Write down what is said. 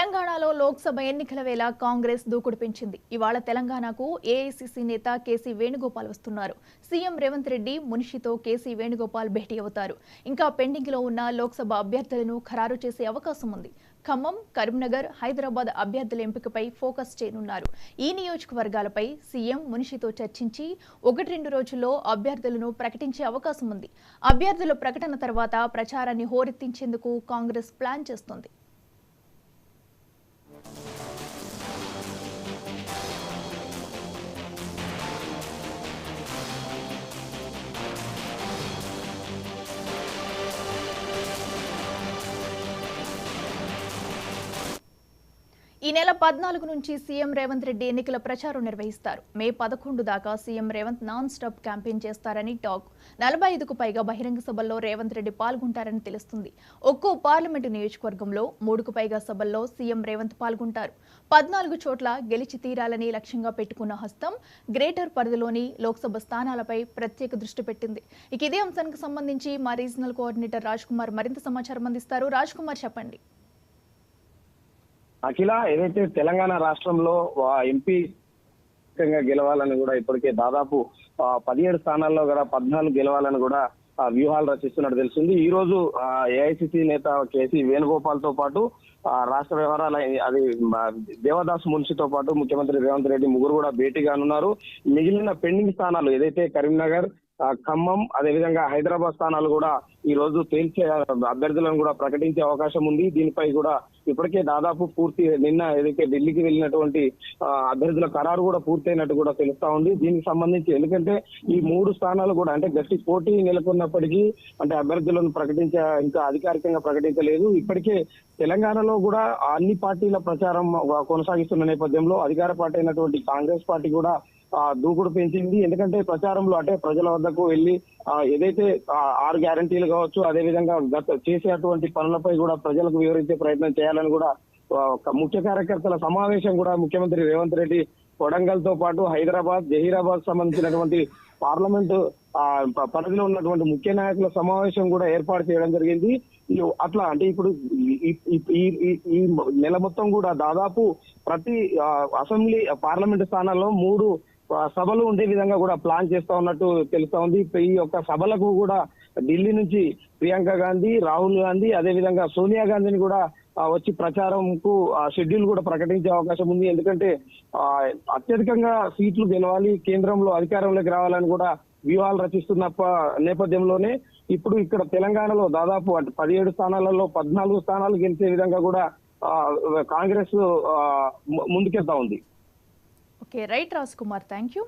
తెలంగాణలో లోక్సభ ఎన్నికల వేళ కాంగ్రెస్ దూకుడు పెంచింది. ఇవాళ తెలంగాణకు ఏఐసీసీ నేత కేసీ వేణుగోపాల్ వస్తున్నారు. సీఎం రేవంత్ రెడ్డి మునిషితో కేసీ వేణుగోపాల్ భేటీ అవుతారు. ఇంకా పెండింగ్ లో ఉన్న లోక్సభ అభ్యర్థులను ఖరారు చేసే అవకాశం ఉంది. ఖమ్మం, కరీంనగర్, హైదరాబాద్ అభ్యర్థుల ఎంపికపై ఫోకస్ చేయనున్నారు. ఈ నియోజకవర్గాలపై సీఎం మునిషితో చర్చించి 1-2 రోజుల్లో అభ్యర్థులను ప్రకటించే అవకాశం ఉంది. అభ్యర్థుల ప్రకటన తర్వాత ప్రచారాన్ని హోరెత్తించేందుకు కాంగ్రెస్ ప్లాన్ చేస్తోంది. ఈ నెల 14 నుంచి సీఎం రేవంత్ రెడ్డి ఎన్నికల ప్రచారం నిర్వహిస్తారు. మే 11 దాకా CM Revanth non stop campaign చేస్తారని టాక్. 45కు పైగా బహిరంగ సభల్లో రేవంత్ రెడ్డి పాల్గొంటారని తెలుస్తుంది. ఒక్కో పార్లమెంటు నియోజకవర్గంలో 3కు పైగా సభల్లో సీఎం రేవంత్ పాల్గొంటారు. 14 చోట్ల గెలిచి తీరాలని లక్ష్యంగా పెట్టుకున్న హస్తం గ్రేటర్ పరిధిలోని లోక్సభ స్థానాలపై ప్రత్యేక దృష్టి పెట్టింది. ఇక ఇదే అంశానికి సంబంధించి మా రీజనల్ కోఆర్డినేటర్ రాజ్ కుమార్ మరింత సమాచారం అందిస్తారు. రాజ్ కుమార్, చెప్పండి. అఖిల, ఏదైతే తెలంగాణ రాష్ట్రంలో ఎంపీ గెలవాలని కూడా ఇప్పటికే దాదాపు 17 స్థానాల్లో కూడా 14 గెలవాలని కూడా వ్యూహాలు రచిస్తున్నట్టు తెలిసింది. ఈ రోజు ఏఐసిసి నేత కేసీ వేణుగోపాల్ తో పాటు రాష్ట్ర వ్యవహారాల అది దేవదాస్ మున్షితో పాటు ముఖ్యమంత్రి రేవంత్ రెడ్డి ముగ్గురు కూడా భేటీ కానున్నారు. మిగిలిన పెండింగ్ స్థానాలు ఏదైతే కరీంనగర్, ఖమ్మం, అదేవిధంగా హైదరాబాద్ స్థానాలు కూడా ఈ రోజు తేల్చే అభ్యర్థులను కూడా ప్రకటించే అవకాశం ఉంది. దీనిపై కూడా ఇప్పటికే దాదాపు నిన్న ఏదైతే ఢిల్లీకి వెళ్ళినటువంటి అభ్యర్థుల ఖరారు కూడా పూర్తయినట్టు కూడా తెలుస్తా ఉంది. దీనికి సంబంధించి ఎందుకంటే ఈ 3 స్థానాలు కూడా అంటే గట్టి పోటీ నెలకొన్నప్పటికీ అంటే అభ్యర్థులను ఇంకా అధికారికంగా ప్రకటించలేదు. ఇప్పటికే తెలంగాణలో కూడా అన్ని పార్టీల ప్రచారం కొనసాగిస్తున్న నేపథ్యంలో అధికార పార్టీ అయినటువంటి కాంగ్రెస్ పార్టీ కూడా దూకుడు పెంచింది. ఎందుకంటే ప్రచారంలో అంటే ప్రజల వద్దకు వెళ్లి ఏదైతే 6 గ్యారంటీలు కావచ్చు, అదేవిధంగా చేసేటువంటి పనులపై కూడా ప్రజలకు వివరించే ప్రయత్నం చేయాలని కూడా ముఖ్య కార్యకర్తల సమావేశం కూడా ముఖ్యమంత్రి రేవంత్ రెడ్డి కొడంగల్ తో పాటు హైదరాబాద్, జహీరాబాద్ సంబంధించినటువంటి పార్లమెంటు పరిధిలో ఉన్నటువంటి ముఖ్య నాయకుల సమావేశం కూడా ఏర్పాటు చేయడం జరిగింది. అట్లా అంటే ఇప్పుడు ఈ నెల మొత్తం కూడా దాదాపు ప్రతి అసెంబ్లీ పార్లమెంటు స్థానాల్లో 3 సభలు ఉండే విధంగా కూడా ప్లాన్ చేస్తా ఉన్నట్టు తెలుస్తా ఉంది. ఈ యొక్క సభలకు కూడా ఢిల్లీ నుంచి ప్రియాంక గాంధీ, రాహుల్ గాంధీ, అదేవిధంగా సోనియా గాంధీని కూడా వచ్చి ప్రచారంకు షెడ్యూల్ కూడా ప్రకటించే అవకాశం ఉంది. ఎందుకంటే అత్యధికంగా సీట్లు గెలవాలి, కేంద్రంలో అధికారంలోకి రావాలని కూడా వ్యూహాలు రచిస్తున్న నేపథ్యంలోనే ఇప్పుడు ఇక్కడ తెలంగాణలో దాదాపు 17 స్థానాలలో 14 స్థానాలు గెలిచే విధంగా కూడా కాంగ్రెస్ ముందుకెళ్తా ఉంది. Okay, right Raj Kumar, thank you.